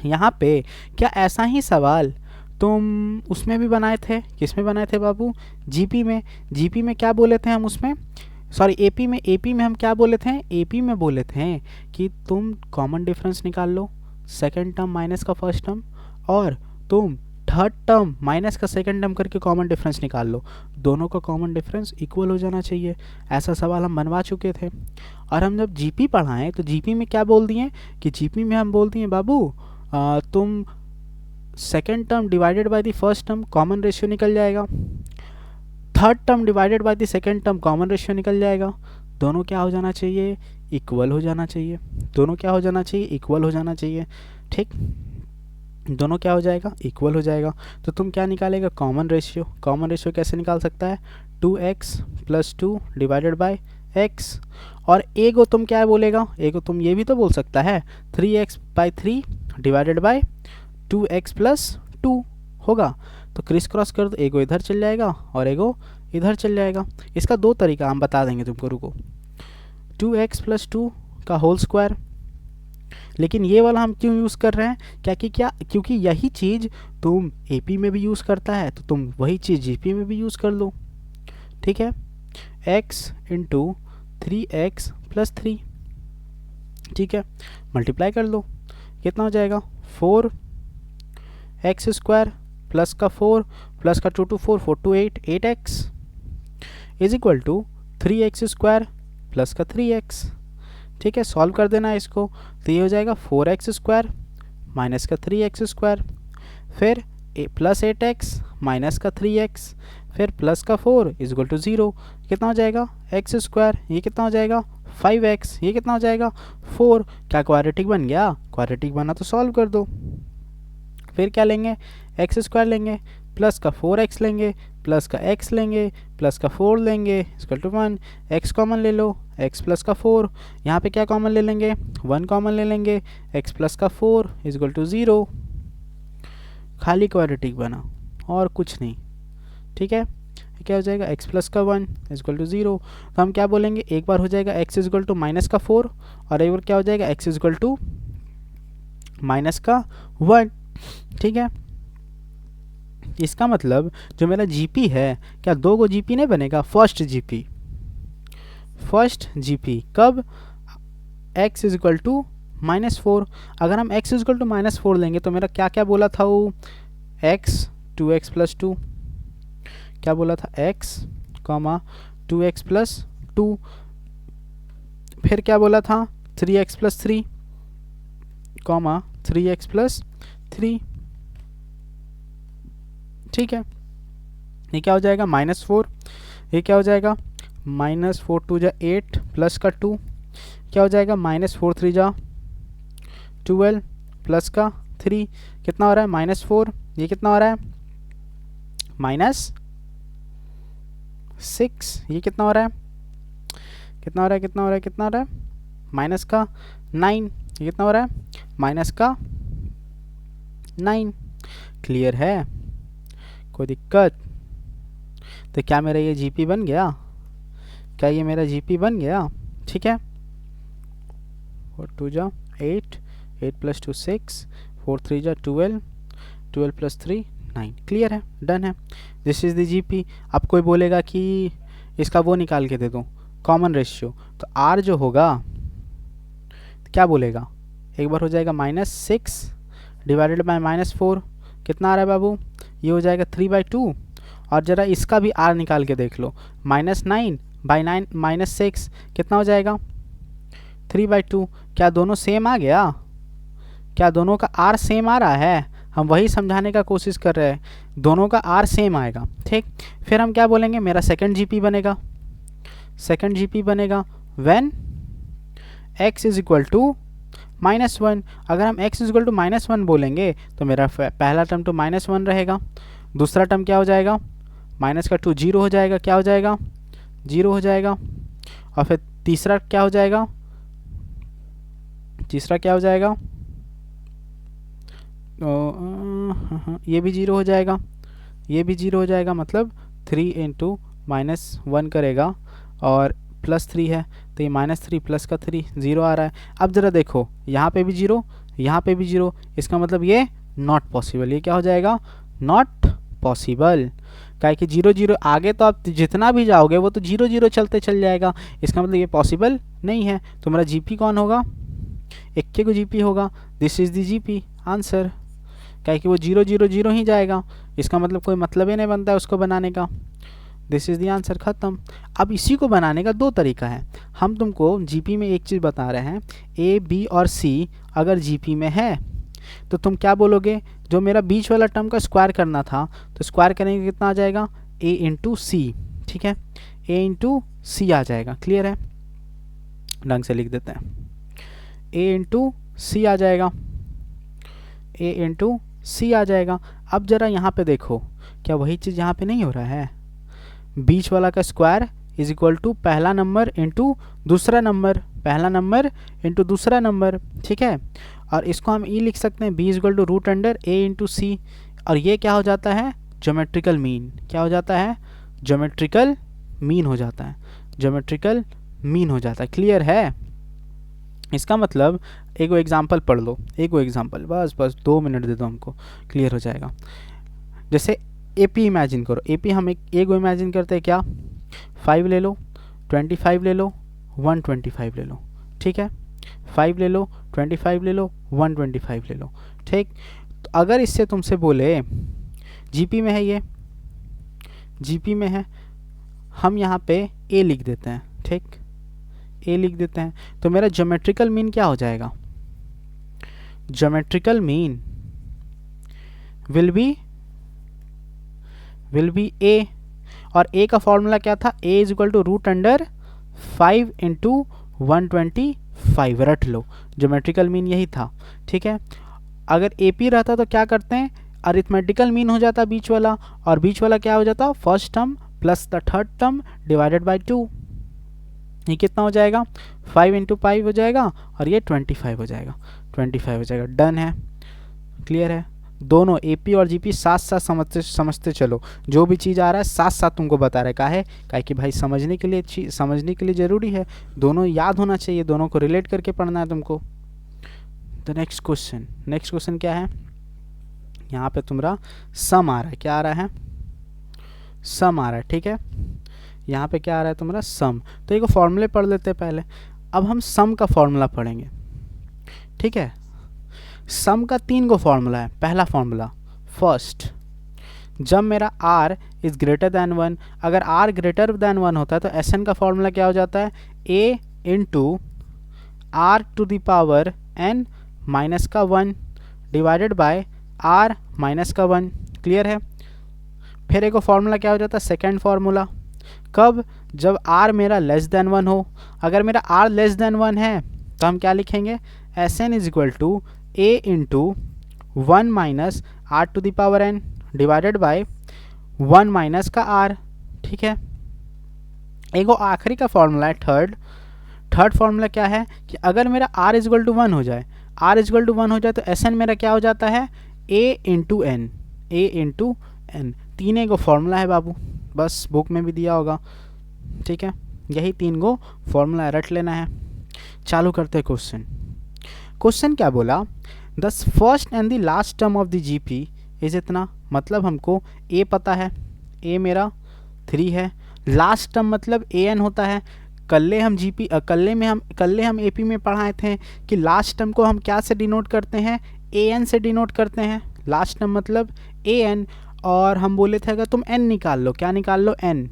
यहाँ पे क्या ऐसा ही सवाल तुम उसमें भी बनाए थे, किसमें बनाए थे बाबू, GP में। GP में क्या बोले थे हम उसमें, सॉरी AP में हम क्या बोले थे, AP में बोले थे कि तुम कॉमन डिफरेंस निकाल लो, सेकंड टर्म माइनस का फर्स्ट टर्म, और तुम थर्ड टर्म माइनस का सेकंड टर्म करके कॉमन डिफरेंस निकाल लो, दोनों का कॉमन डिफरेंस इक्वल हो जाना चाहिए। ऐसा सवाल हम बनवा चुके थे। और हम जब GP पढ़ाएं तो GP में क्या बोल दिए कि GP में हम बोल दिए बाबू तुम second term divided by the first term common ratio निकल जाएगा, third term divided by the second term common ratio निकल जाएगा, दोनों क्या हो जाना चाहिए, इक्वल हो जाना चाहिए, दोनों क्या हो जाना चाहिए, इक्वल हो जाना चाहिए। ठीक, दोनों क्या हो जाएगा, इक्वल हो जाएगा। तो तुम क्या निकालेगा, कॉमन रेशियो। कॉमन रेशियो कैसे निकाल सकता है, 2x + 2 डिवाइडेड बाय x, और एगो तुम क्या बोलेगा, एगो तुम ये भी तो बोल सकता है 3x/3 डिवाइडेड बाय 2x + 2 होगा। तो क्रिस क्रॉस कर दो, एगो इधर चल जाएगा और एगो इधर चल जाएगा। इसका 2 तरीका हम बता देंगे तुमको, रुको। 2x + 2 का होल स्क्वायर, लेकिन ये वाला हम क्यों यूज़ कर रहे हैं, क्योंकि यही चीज़ तुम AP में भी यूज़ करता है, तो तुम वही चीज़ GP में भी यूज़ कर लो। ठीक है, x × 3x + 3, ठीक है, मल्टीप्लाई कर लो, कितना हो जाएगा 4x² प्लस का 4 प्लस का 2 2 4 4 2 8 8x is equal to 3x² plus का 3x। ठीक है, सॉल्व कर देना है इसको, तो ये हो जाएगा 4x² माइनस का 3x²। फिर प्लस 8x माइनस का 3x, फिर प्लस का 4 इज इक्वल टू 0, कितना हो जाएगा एक्स स्क्वायर, ये कितना हो जाएगा 5x, ये कितना हो जाएगा 4। क्या क्वाड्रेटिक बन गया? क्वाड्रेटिक बना तो सॉल्व कर दो। फिर क्या लेंगे? एक्स स्क्वायर लेंगे, प्लस का 4x लेंगे, प्लस का x लेंगे, प्लस का 4 लेंगे, इक्वल टू 1। x कॉमन ले लो, x प्लस का 4, यहाँ पे क्या कॉमन ले लेंगे? 1 कॉमन ले लेंगे, x प्लस का 4 इज इक्वल टू 0। खाली क्वाड्रेटिक बना और कुछ नहीं, ठीक है। क्या हो जाएगा? x प्लस का 1 इज इक्वल टू 0। तो हम क्या बोलेंगे? एक बार हो जाएगा x is equal to minus का 4 और एक बार क्या हो जाएगा? x is equal to minus का 1, ठीक है। इसका मतलब जो मेरा जीपी है, क्या दो गो जीपी नहीं बनेगा? फर्स्ट जीपी कब? x is equal to -4। अगर हम x इज इक्वल टू -4 लेंगे तो मेरा क्या क्या बोला था वो? x 2x प्लस 2, क्या बोला था? x, 2x प्लस 2, फिर क्या बोला था? 3x प्लस 3, 3x प्लस 3, ठीक है। ये क्या हो जाएगा? -4, ये क्या हो जाएगा? -4 2 जा 8 प्लस का 2, क्या हो जाएगा? -4 3 जा 12 प्लस का 3, कितना हो रहा है? -4, ये कितना हो रहा है? -6, ये कितना हो रहा है? कितना हो रहा है? कितना हो रहा है? कितना हो रहा है? माइनस का 9, ये कितना हो रहा है? माइनस का 9। क्लियर है? कोई दिक्कत? तो क्या मेरा ये जीपी बन गया? क्या ये मेरा जीपी बन गया? ठीक है। 4 2 जा 8, 8 प्लस 2 6, 4 3 जा 12, 12 प्लस 3 9। क्लियर है? डन है। This is the GP. अब कोई बोलेगा कि इसका वो निकाल के दे दो, कॉमन रेशियो, तो आर जो होगा तो क्या बोलेगा? एक बार हो जाएगा -6 डिवाइडेड बाय -4, कितना आ रहा है बाबू? ये हो जाएगा 3/2। और ज़रा इसका भी आर निकाल के देख लो, -9 बाई 9 -6 कितना हो जाएगा? 3/2। क्या दोनों सेम आ गया? क्या दोनों का आर सेम आ रहा है? हम वही समझाने का कोशिश कर रहे हैं, दोनों का आर सेम आएगा, ठीक। फिर हम क्या बोलेंगे? मेरा सेकंड जीपी बनेगा, सेकंड जीपी बनेगा when x is equal to -1। अगर हम x इज इक्वल टू -1 बोलेंगे तो मेरा पहला टर्म तो -1 रहेगा, दूसरा टर्म क्या हो जाएगा? माइनस का 2 0 हो जाएगा, क्या हो जाएगा? 0 हो जाएगा। और फिर तीसरा क्या हो जाएगा? तीसरा क्या हो जाएगा? ये भी 0 हो जाएगा, ये भी 0 हो जाएगा, मतलब 3 इंटू -1 करेगा और +3 है तो ये -3 प्लस का 3 0 आ रहा है। अब ज़रा देखो, यहाँ पे भी 0, यहाँ पे भी 0, इसका मतलब ये नॉट पॉसिबल। ये क्या हो जाएगा? Not possible. क्या कि 0 0 आगे तो आप जितना भी जाओगे वो तो 0 0 चलते चल जाएगा, इसका मतलब ये पॉसिबल नहीं है। तो मेरा जीपी कौन होगा? इक्के को जीपी होगा। This is the GP answer. क्या कि वो 0 0 0 ही जाएगा, इसका मतलब कोई मतलब ही नहीं बनता है उसको बनाने का। दिस इज़ द आंसर, ख़त्म। अब इसी को बनाने का दो तरीका है। हम तुमको जीपी में एक चीज़ बता रहे हैं, ए बी और सी अगर जीपी में है तो तुम क्या बोलोगे? जो मेरा बीच वाला टर्म का स्क्वायर करना था तो स्क्वायर करेंगे कितना आ जाएगा? ए इंटू सी, ठीक है, ए इंटू सी आ जाएगा। क्लियर है? ढंग से लिख देते हैं, ए इंटू सी आ जाएगा, ए इंटू सी आ जाएगा। अब ज़रा यहाँ पे देखो, क्या वही चीज़ यहाँ पे नहीं हो रहा है? बीच वाला का स्क्वायर इज इक्वल टू पहला नंबर इंटू दूसरा नंबर, पहला नंबर इंटू दूसरा नंबर, ठीक है। और इसको हम ई लिख सकते हैं, B is equal to root under A into C. और ये क्या हो जाता है? Geometrical mean. क्या हो जाता है? ज्योमेट्रिकल मीन हो जाता है, ज्योमेट्रिकल मीन हो जाता है। क्लियर है? इसका मतलब एक एग्जाम्पल पढ़ लो, एक एग्जाम्पल, बस 2 मिनट दे दो हमको, क्लियर हो जाएगा। जैसे एपी इमेजिन करो, एपी हम एक इमेजिन करते हैं, क्या? 5 ले लो, 25 ले लो, 125 ले लो, ठीक है। 5 ले लो, 25 ले लो, 125 ले लो, ठीक। तो अगर इससे तुमसे बोले जीपी में है, ये जीपी में है, हम यहाँ पे ए लिख देते हैं, ठीक, ए लिख देते हैं, तो मेरा ज्योमेट्रिकल मीन क्या हो जाएगा? Geometrical mean will be A, और ए का फॉर्मूला क्या था, A is equal to root under 5 into 125, रट लो, ज्योमेट्रिकल मीन यही था, ठीक है। अगर ए पी रहता तो क्या करते हैं, अरिथमेटिकल मीन हो जाता बीच वाला, और बीच वाला क्या हो जाता, first term plus the third term divided by 2, ये कितना हो जाएगा, 5 इंटू 5 हो जाएगा, और ये 25 हो जाएगा, 25 हो जाएगा। डन है, क्लियर है। दोनों एपी और जीपी साथ साथ समझते चलो, जो भी चीज़ आ रहा है साथ साथ तुमको बता रहा है, काहे कि भाई समझने के लिए ज़रूरी है, दोनों याद होना चाहिए, दोनों को रिलेट करके पढ़ना है तुमको। तो नेक्स्ट क्वेश्चन क्या है, यहाँ पे तुम्हारा सम आ रहा है, क्या आ रहा है, सम आ रहा है, ठीक है। यहाँ पे क्या आ रहा है तुम्हारा, सम। तो एक फॉर्मूले पढ़ लेते हैं पहले, अब हम सम का फॉर्मूला पढ़ेंगे, ठीक है। सम का 3 गो फॉर्मूला है। पहला फॉर्मूला, फर्स्ट, जब मेरा r इज़ ग्रेटर दैन 1, अगर r ग्रेटर दैन 1 होता है तो Sn का फॉर्मूला क्या हो जाता है, a into r to the power n minus का 1 डिवाइडेड बाय r माइनस का 1, क्लियर है। फिर एक फॉर्मूला क्या हो जाता है, सेकेंड फार्मूला, कब, जब r मेरा लेस दैन 1 हो। अगर मेरा r लेस दैन 1 है तो हम क्या लिखेंगे, Sn is equal to a into 1 minus r to the power n divided by 1 minus का r, ठीक है। एक आखिरी का फॉर्मूला है थर्ड फार्मूला क्या है कि अगर मेरा r इज इक्वल टू 1 हो जाए, r इज इक्वल टू 1 हो जाए तो Sn मेरा क्या हो जाता है, a इंटू n। तीन गो फॉर्मूला है बाबू, बस बुक में भी दिया होगा, ठीक है। यही 3 गो फॉर्मूला रट लेना है। चालू करते हैं क्वेश्चन क्या बोला, the first and the last term of the GP is इतना, मतलब हमको a पता है, a मेरा 3 है, लास्ट टर्म मतलब an होता है। कल्ले हम एपी में पढ़ाए थे कि लास्ट टर्म को हम क्या से डिनोट करते हैं, an से डिनोट करते हैं, लास्ट टर्म मतलब an। और हम बोले थे अगर तुम n निकाल लो, क्या निकाल लो, n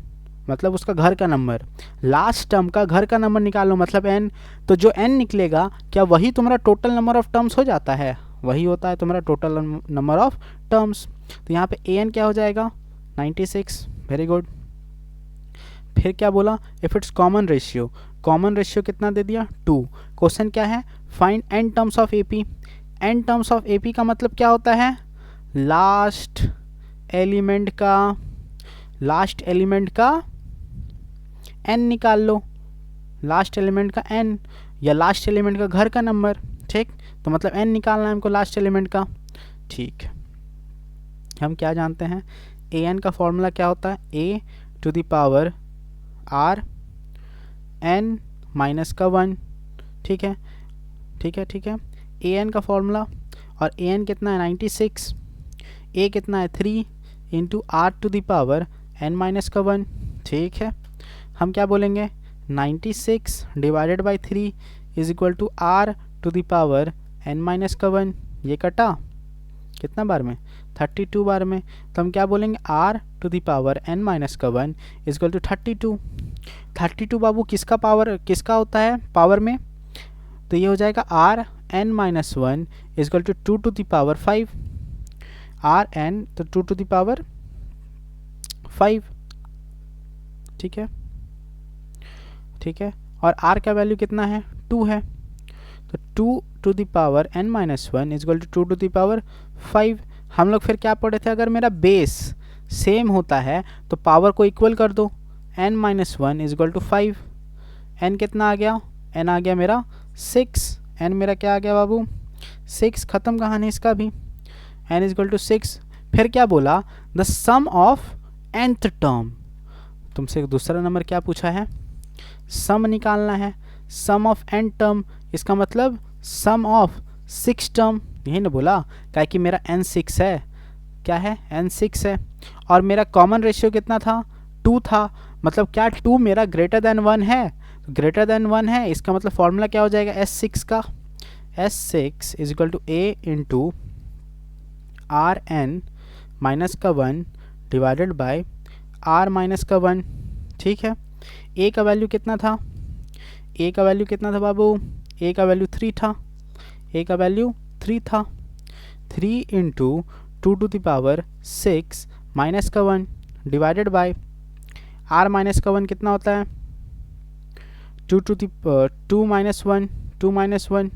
मतलब उसका घर का नंबर, लास्ट टर्म का घर का नंबर निकाल लो मतलब n, तो जो n निकलेगा क्या वही तुम्हारा टोटल नंबर ऑफ टर्म्स हो जाता है, वही होता है तुम्हारा टोटल नंबर ऑफ टर्म्स। तो यहाँ पे an क्या हो जाएगा, 96, वेरी गुड। फिर क्या बोला, इफ इट्स कॉमन रेशियो कितना दे दिया, 2। क्वेश्चन क्या है, find n terms of AP. n terms of AP का मतलब क्या होता है, लास्ट एलिमेंट का n निकाल लो, लास्ट एलिमेंट का n या लास्ट एलिमेंट का घर का नंबर, ठीक। तो मतलब n निकालना है हमको लास्ट एलिमेंट का, ठीक। हम क्या जानते हैं, an का फॉर्मूला क्या होता है, a to the power r n minus का 1, ठीक है। an का फॉर्मूला, और an कितना है 96, a कितना है 3 into r to the power n minus का 1, ठीक है। हम क्या बोलेंगे, 96 divided by 3 is equal to r to the power n minus का 1, ये कटा कितना बार में, 32 बार में। तो हम क्या बोलेंगे, r to the power n minus का 1 इज इक्वल टू 32 बाबू किसका होता है पावर में, तो ये हो जाएगा r n minus 1 is equal to 2 to the power 5, r n तो 2 टू द पावर 5, ठीक है। और r का वैल्यू कितना है, 2 है, तो 2 to the power n minus 1 is equal to 2 to the power 5। हम लोग फिर क्या पढ़े थे, अगर मेरा बेस सेम होता है तो पावर को इक्वल कर दो, n minus 1 is equal to 5, n कितना आ गया, n आ गया मेरा 6, n मेरा क्या आ गया बाबू 6, ख़त्म कहानी इसका भी, n इज इक्वल टू 6। फिर क्या बोला, the sum of nth term, तुमसे एक दूसरा नंबर क्या पूछा है, सम निकालना है, सम ऑफ n टर्म, इसका मतलब सम ऑफ 6 टर्म, यही ना बोला, क्या कि मेरा n 6 है, क्या है n 6 है, और मेरा कॉमन रेशियो कितना था, 2 था, मतलब क्या 2 मेरा ग्रेटर देन 1 है, ग्रेटर देन 1 है, इसका मतलब फॉर्मूला क्या हो जाएगा S6 का, S6 is equal to a into R N minus का 1 डिवाइडेड बाय r माइनस का 1, ठीक है। a का वैल्यू कितना था, बाबू, a का वैल्यू 3 था, 3 into 2 to the power 6 minus का 1 डिवाइडेड बाय r माइनस का 1 कितना होता है 2 माइनस 1 2 माइनस 1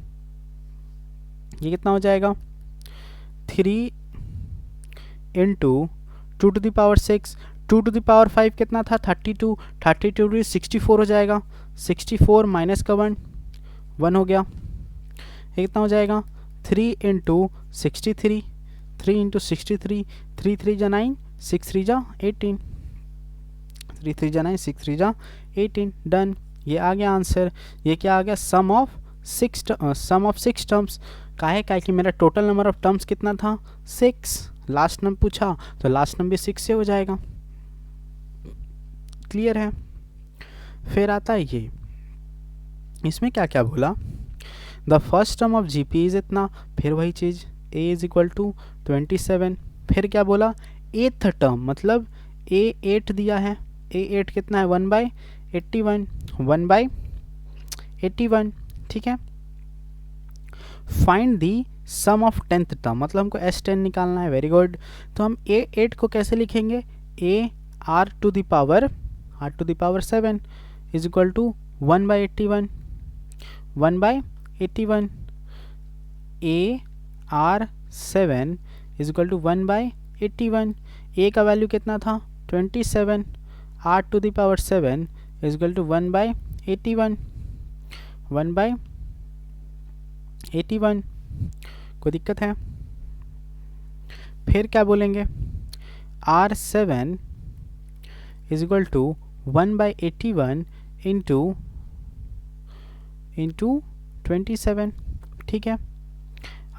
ये कितना हो जाएगा 3 into 2 to the power 6 2 to the power 5 कितना था 32 32 64 हो जाएगा 64 माइनस का 1 1 हो गया ये कितना हो जाएगा 3 इंटू 63 3 इंटू 63 3 3 जा 9 6 3 जा 18 3 3 जा 9 6 3 जा 18 डन। ये आ गया आंसर। ये क्या आ गया सम ऑफ 6 टर्म्स का है कि मेरा टोटल नंबर ऑफ टर्म्स कितना था 6 लास्ट नंबर पूछा तो लास्ट नंबर 6 से हो जाएगा। क्लियर है। फिर आता है ये इसमें क्या क्या बोला the first term of GP is इतना फिर वही चीज़ a इज इक्वल टू 27 फिर क्या बोला एथ टर्म मतलब a 8 दिया है a 8 कितना है 1/81 1/81 ठीक है। Find the sum of 10th term मतलब हमको s10 निकालना है। Very good. तो हम a 8 को कैसे लिखेंगे a r to the power 7 is equal to 1/81 1/81 a r 7 is equal to 1/81 a का वैल्यू कितना था 27 r to the power 7 is equal to 1/81 1/81 कोई दिक्कत है। फिर क्या बोलेंगे r7 is equal to 1/81 into 27 ठीक है।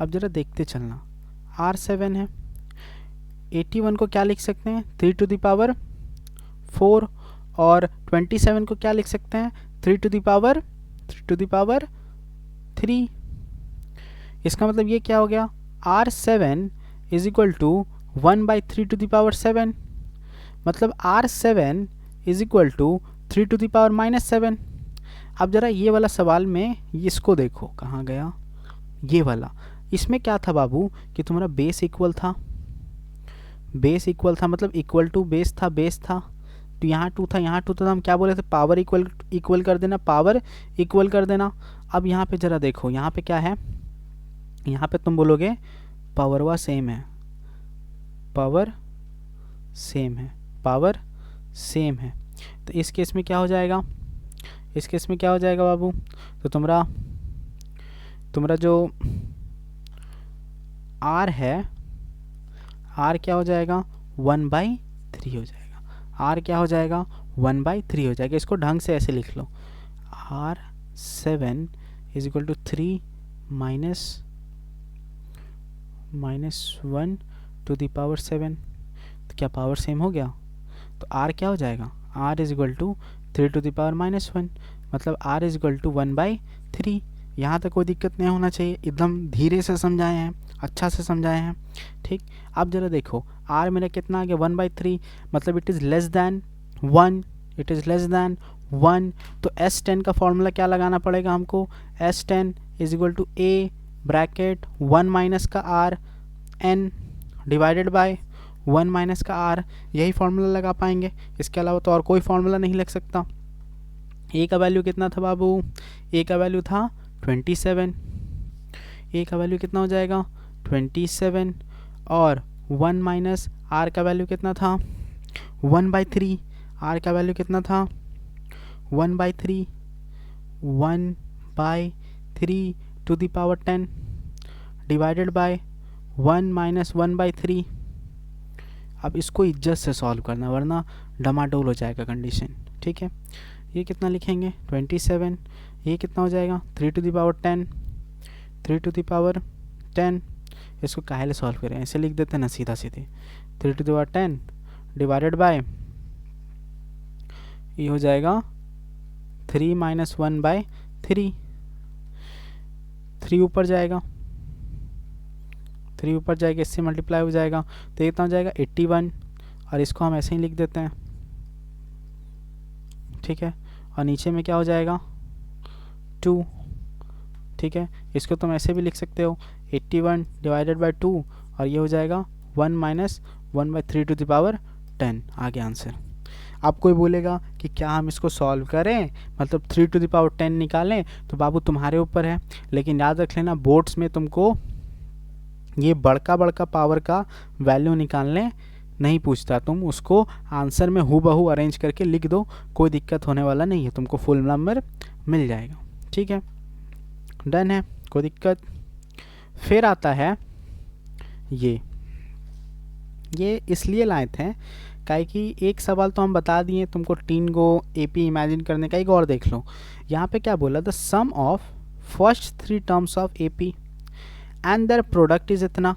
अब ज़रा देखते चलना r7 है 81 को क्या लिख सकते हैं 3 टू द पावर 4 और 27 को क्या लिख सकते हैं 3 टू द पावर 3। इसका मतलब ये क्या हो गया r7 is equal to 1/3 to the power 7 मतलब r7 is equal to 3 to the power -7। अब ज़रा ये वाला सवाल में इसको देखो कहाँ गया ये वाला। इसमें क्या था बाबू कि तुम्हारा बेस इक्वल था मतलब इक्वल टू बेस था तो यहाँ 2 था यहाँ 2 था। हम क्या बोले थे पावर इक्वल कर देना। अब यहाँ पे ज़रा देखो यहाँ पे क्या है यहाँ पे तुम बोलोगे पावर सेम है तो इस केस में क्या हो जाएगा बाबू तो तुम्हारा जो r है r क्या हो जाएगा 1/3 हो जाएगा r क्या हो जाएगा 1/3 हो जाएगा। इसको ढंग से ऐसे लिख लो r7 is equal to 3 minus 1 to the power 7 तो क्या पावर सेम हो गया तो r क्या हो जाएगा r is equal to 3 to the power -1 मतलब r इज इक्वल टू 1/3। यहाँ तक कोई दिक्कत नहीं होना चाहिए। एकदम धीरे से समझाए हैं अच्छा से समझाए हैं ठीक। अब ज़रा देखो r मेरा कितना आ गया 1/3 मतलब इट इज़ लेस दैन 1 तो s10 का फॉर्मूला क्या लगाना पड़ेगा हमको s10 is equal to a bracket 1 minus का r n divided by 1 minus का r यही फार्मूला लगा पाएंगे। इसके अलावा तो और कोई फार्मूला नहीं लग सकता। a का वैल्यू कितना था बाबू a का वैल्यू था 27 a का वैल्यू कितना हो जाएगा 27 और 1 माइनस r का वैल्यू कितना था 1/3 r का वैल्यू कितना था 1/3 to the power 10 divided by 1 minus 1/3। अब इसको इज्जत से सॉल्व करना वरना डमाडोल हो जाएगा कंडीशन ठीक है। ये कितना लिखेंगे 27 ये कितना हो जाएगा 3 टू द पावर 10 इसको काहे सॉल्व करें ऐसे लिख देते हैं ना सीधा 3 to the power 10 divided by ये हो जाएगा 3 माइनस 1/3 3 ऊपर जाएगा इससे मल्टीप्लाई हो जाएगा तो कितना हो जाएगा 81 और इसको हम ऐसे ही लिख देते हैं ठीक है। और नीचे में क्या हो जाएगा 2 ठीक है। इसको तुम ऐसे भी लिख सकते हो 81 डिवाइडेड बाय 2 और ये हो जाएगा 1 माइनस 1/3 आ गया आंसर। अब कोई बोलेगा कि क्या हम इसको सॉल्व करें, मतलब 3 निकालें, तो बाबू तुम्हारे ऊपर है, लेकिन याद रख लेना बोर्ड्स में तुमको ये बड़का बड़का पावर का वैल्यू निकालने नहीं पूछता, तुम उसको आंसर में हूबहू अरेंज करके लिख दो, कोई दिक्कत होने वाला नहीं है, तुमको फुल नंबर मिल जाएगा। ठीक है, डन है, कोई दिक्कत। फिर आता है ये इसलिए लाए थे काहे कि एक सवाल तो हम बता दिए तुमको 3 गो एपी इमेजिन करने का, एक और देख लो। यहाँ पे क्या बोला, the sum of first 3 terms of AP and their product is इतना।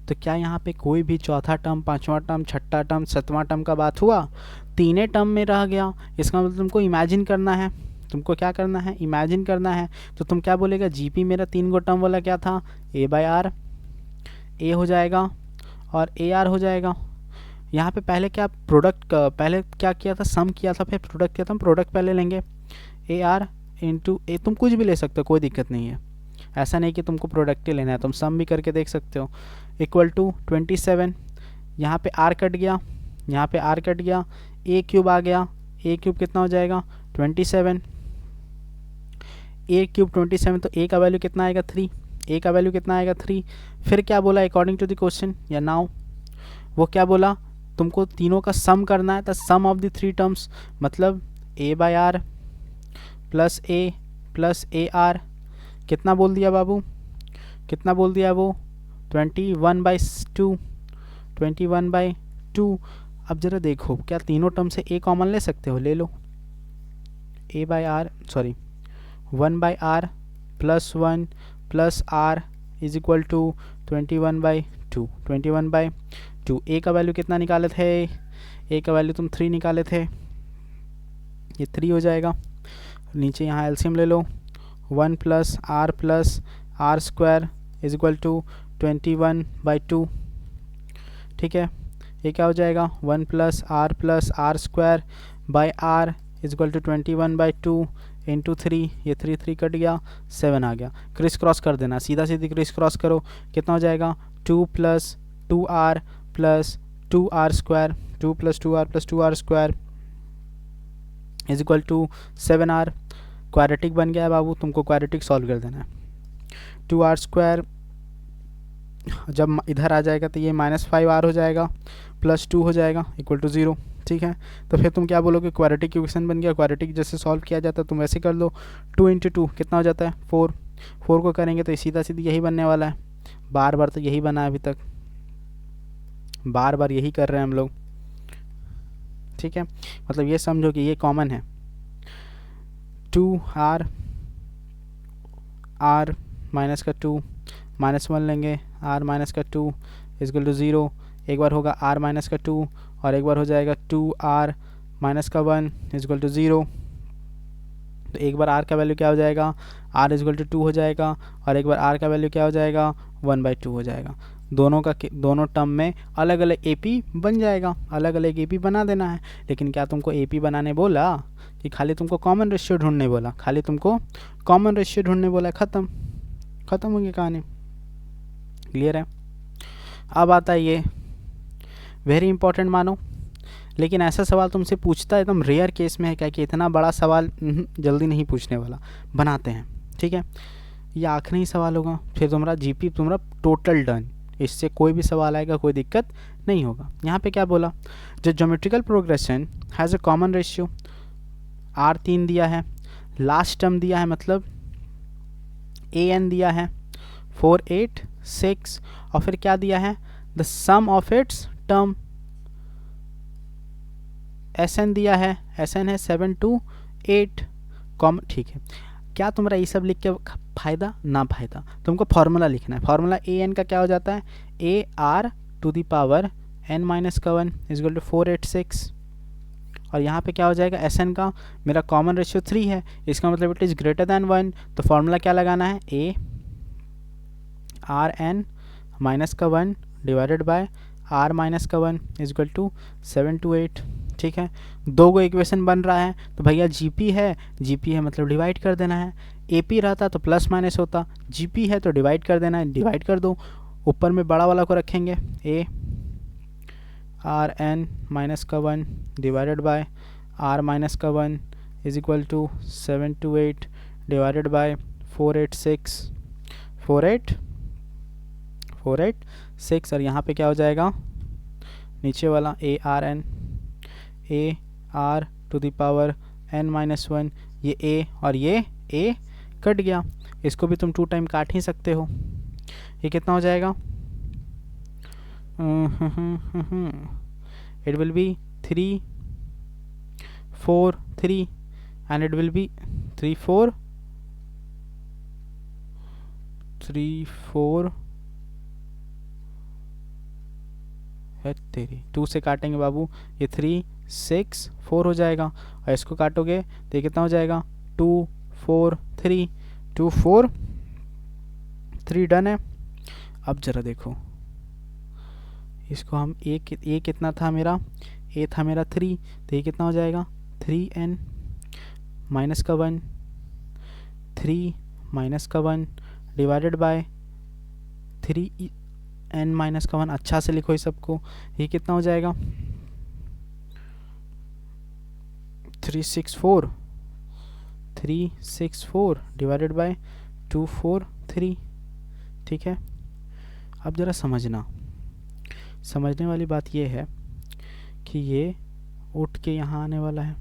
तो क्या यहाँ पे कोई भी चौथा टर्म, पांचवा टर्म, छठा टर्म, सातवां टर्म का बात हुआ? तीनों टर्म में रह गया, इसका मतलब तुमको इमेजिन करना है। तुमको क्या करना है, इमेजिन करना है। तो तुम क्या बोलेगा, जीपी मेरा 3 गो टर्म वाला क्या था, a/r, ए हो जाएगा और AR हो जाएगा। यहाँ पे पहले क्या प्रोडक्ट का, पहले क्या किया था, सम किया था, फिर प्रोडक्ट किया था, हम प्रोडक्ट पहले लेंगे, AR इंटू ए, तुम कुछ भी ले सकते हो, कोई दिक्कत नहीं है, ऐसा नहीं कि तुमको प्रोडक्ट ही लेना है, तुम सम भी करके देख सकते हो। इक्वल टू 27, यहाँ पे r कट गया, यहाँ पे r कट गया, a³ आ गया, a³ कितना हो जाएगा 27, a³ 27, तो a का वैल्यू कितना आएगा 3, a का वैल्यू कितना आएगा 3। फिर क्या बोला अकॉर्डिंग टू द क्वेश्चन या नाउ, वो क्या बोला, तुमको तीनों का सम करना है, the sum of the 3 terms, मतलब a/r plus a plus AR कितना बोल दिया बाबू, कितना बोल दिया वो 21/2, 21/2। अब जरा देखो क्या तीनों टर्म से a कॉमन ले सकते हो, ले लो, a/r sorry 1/r plus 1 plus r is equal to 21/2, 21/2। a का वैल्यू कितना निकाले थे, a का वैल्यू तुम 3 निकाले थे, ये 3 हो जाएगा। नीचे यहाँ एलसीएम ले लो, 1 plus r square is equal to 21/2। ठीक है, ये क्या हो जाएगा 1 plus r square by r is equal to 21/2 into 3, ये 3 कट गया, 7 आ गया। क्रिस क्रॉस कर देना, सीधा सीधी क्रिस क्रॉस करो, कितना हो जाएगा 2 plus 2r plus 2r square, 2 plus 2r plus 2r square is equal to 7r। Quadratic बन गया है बाबू, तुमको क्वाड्रेटिक सॉल्व कर देना है। 2r स्क्वायर जब इधर आ जाएगा तो ये -5r हो जाएगा, प्लस 2 हो जाएगा इक्वल टू 0। ठीक है, तो फिर तुम क्या बोलोगे, क्वाड्रेटिक इक्वेशन बन गया। क्वाड्रेटिक जैसे सॉल्व किया जाता है तुम वैसे कर लो, 2 × 2 कितना हो जाता है 4, 4 को करेंगे तो सीधा सीधी यही बनने वाला है। बार बार तो यही बना है अभी तक, बार बार यही कर रहे हैं हम लोग। ठीक है, मतलब ये समझो कि ये कॉमन है, 2r r माइनस का 2 -1 लेंगे, r माइनस का 2 इज इक्वल टू 0। एक बार होगा r माइनस का 2 और एक बार हो जाएगा 2r माइनस का 1 इज इक्वल टू 0। तो एक बार r का वैल्यू क्या हो जाएगा, r इज इक्वल टू 2 हो जाएगा, और एक बार r का वैल्यू क्या हो जाएगा 1/2 हो जाएगा। दोनों टर्म में अलग अलग एपी बन जाएगा, अलग अलग एपी बना देना है। लेकिन क्या तुमको एपी बनाने बोला कि खाली तुमको कॉमन रेशियो ढूंढने बोला, खाली तुमको कॉमन रेशियो ढूंढने बोला, ख़त्म हो गई कहानी। क्लियर है। अब आता है ये वेरी इंपॉर्टेंट मानो, लेकिन ऐसा सवाल तुमसे पूछता एकदम रेयर केस में है, क्या कि इतना बड़ा सवाल जल्दी नहीं पूछने वाला, बनाते हैं। ठीक है, ये आखिरी सवाल होगा, फिर तुम्हारा जीपी तुम्हारा टोटल डन, इससे कोई भी सवाल आएगा कोई दिक्कत नहीं होगा। यहाँ पे क्या बोला, जो geometrical progression has a common ratio, r 3 दिया है, लास्ट टर्म दिया है मतलब an दिया है 4 8 6, और फिर क्या दिया है the sum of its term, sn दिया है, sn है 7 to 8 कॉमन। ठीक है, क्या तुम्हारा ये सब लिख के फ़ायदा ना फ़ायदा, तुमको फार्मूला लिखना है। फार्मूला an का क्या हो जाता है, ar to the power n minus का 1 इज इक्वल टू 486, और यहाँ पे क्या हो जाएगा sn का, मेरा कॉमन रेशियो 3 है, इसका मतलब इट इज़ ग्रेटर दैन 1, तो फार्मूला क्या लगाना है, a r n माइनस का 1 डिवाइडेड बाय r माइनस का 1 इज इक्वल टू 7 to 8। ठीक है, दो गो इक्वेशन बन रहा है, तो भैया जीपी है मतलब डिवाइड कर देना है। एपी रहता तो प्लस माइनस होता, जीपी है तो डिवाइड कर देना है, डिवाइड कर दो। ऊपर में बड़ा वाला को रखेंगे ए आर एन माइनस का 1 डिवाइडेड बाय आर माइनस का 1 is equal to 728 divided by 486 और यहाँ पे क्या हो जाएगा, नीचे वाला A R to the power N minus 1, ये ए और ये ए कट गया, इसको भी तुम 2 टाइम काट ही सकते हो। ये कितना हो जाएगा, it will be 3 4 3 and it will be 3 4 है तेरी 2 से काटेंगे बाबू, ये 3 6 4 हो जाएगा और इसको काटोगे तो ये कितना हो जाएगा 2 4 3 2 4 3 डन है। अब जरा देखो इसको हम ए कितना था मेरा, ए था मेरा 3, तो ये कितना हो जाएगा 3n माइनस का 1 3 माइनस का 1 डिवाइडेड बाय 3n माइनस का 1, अच्छा से लिखो इस सबको, ये कितना हो जाएगा 364 डिवाइडेड बाय 243। ठीक है, अब ज़रा समझने वाली बात ये है कि ये उठ के यहाँ आने वाला है,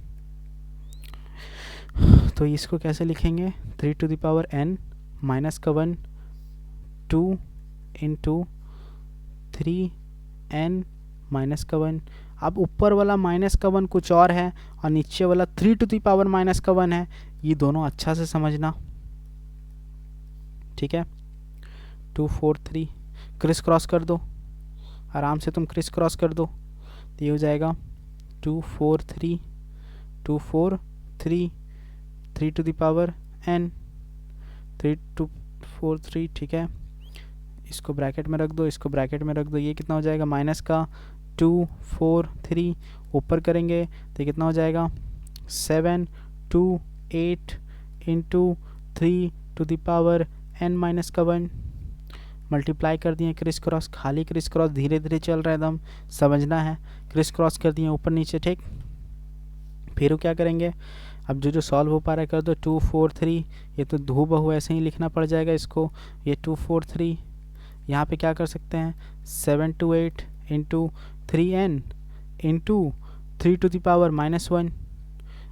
तो इसको कैसे लिखेंगे 3 to the power n minus का 1 2 इंटू 3n माइनस का 1। अब ऊपर वाला माइनस का 1 कुछ और है और नीचे वाला 3 टू द पावर माइनस का 1 है, ये दोनों अच्छा से समझना। ठीक है, 2 4 3 क्रिस क्रॉस कर दो, आराम से तुम क्रिस क्रॉस कर दो, तो ये हो जाएगा 2 4 3 3 टू द पावर n 3 2 4 3। ठीक है, इसको ब्रैकेट में रख दो, इसको ब्रैकेट में रख दो, ये कितना हो जाएगा माइनस का 2 4 3 ऊपर करेंगे तो कितना हो जाएगा 7 2 8 into 3 to the power n minus का 1 मल्टीप्लाई कर दिए क्रिस क्रॉस, खाली क्रिस क्रॉस धीरे धीरे चल रहा है, एकदम समझना है, क्रिस क्रॉस कर दिए ऊपर नीचे। ठीक, फिर क्या करेंगे, अब जो सॉल्व हो पा रहा है कर दो 2 4 3, ये तो हूबहू ऐसे ही लिखना पड़ जाएगा इसको, ये 2 4 3 यहाँ पे क्या कर सकते हैं 7 2 8 into 3n into 3 to the power minus 1।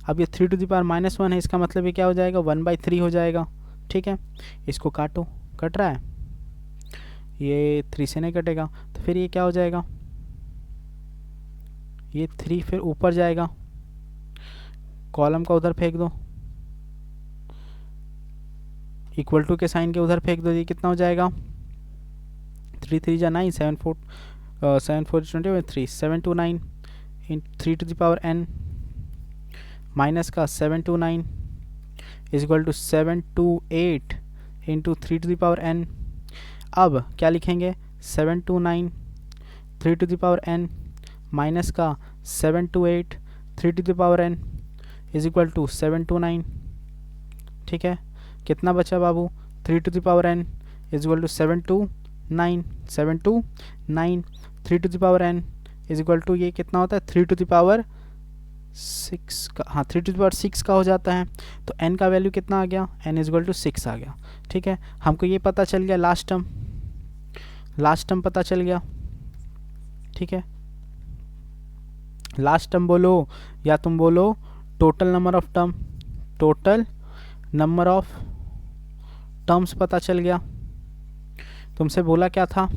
अब ये 3 टू द पावर माइनस 1 है, इसका मतलब ये क्या हो जाएगा 1/3 हो जाएगा। ठीक है, इसको काटो, कट रहा है, ये 3 से नहीं कटेगा, तो फिर ये क्या हो जाएगा, ये 3 फिर ऊपर जाएगा, कॉलम का उधर फेंक दो, इक्वल टू के साइन के उधर फेंक दो, ये कितना हो जाएगा 3 3 जा 9 7 4 20 7 2 9 in 3 to the power n minus का 7 2 9 is equal to 7 2 8 into 3 to the power n। अब क्या लिखेंगे 7 2 9 3 to the power n minus का 7 2 8 3 to the power n is equal to 7 2 9। ठीक है, कितना बचा बाबू 3 to the power n is equal to 7 2 9 3 to the power n is equal to ये कितना होता है 3 टू द पावर 6 का, हाँ 3 टू द पावर 6 का हो जाता है, तो n का वैल्यू कितना आ गया n इज इक्वल टू 6 आ गया। ठीक है, हमको ये पता चल गया, लास्ट टर्म पता चल गया। ठीक है, लास्ट टर्म बोलो या तुम बोलो टोटल नंबर ऑफ टर्म्स पता चल गया। तुमसे बोला क्या था,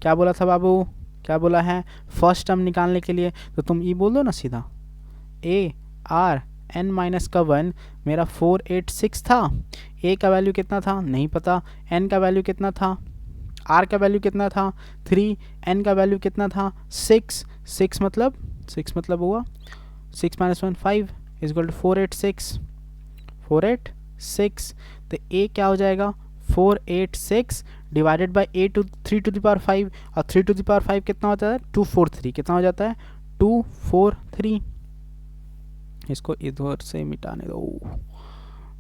क्या बोला था बाबू, क्या बोला है फर्स्ट टर्म निकालने के लिए, तो तुम ये बोल दो ना सीधा ए आर n माइनस का 1 मेरा 486 था, a का वैल्यू कितना था नहीं पता, n का वैल्यू कितना था, r का वैल्यू कितना था 3, n का वैल्यू कितना था 6 मतलब हुआ 6 माइनस 1 5 इज इक्वल टू 486। तो a क्या हो जाएगा 486 divided by 3 to the power 5, और 3 टू द पावर 5 कितना होता है 243, कितना हो जाता है 243। इसको इधर से मिटाने दो,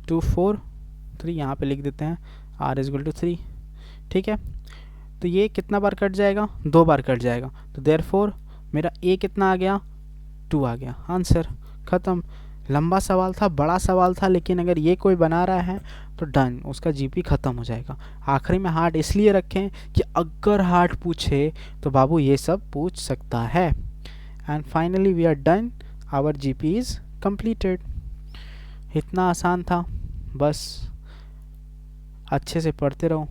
243 यहाँ पे लिख देते हैं r इज इक्वल टू 3। ठीक है, तो ये कितना बार कट जाएगा, 2 बार कट जाएगा। तो देयरफॉर मेरा ए कितना आ गया, 2 आ गया। आंसर ख़त्म। लंबा सवाल था, बड़ा सवाल था, लेकिन अगर ये कोई बना रहा है तो डन, उसका जीपी ख़त्म हो जाएगा। आखिरी में हार्ड इसलिए रखें कि अगर हार्ड पूछे तो बाबू ये सब पूछ सकता है। And finally we are done, our GP is completed. इतना आसान था, बस अच्छे से पढ़ते रहो।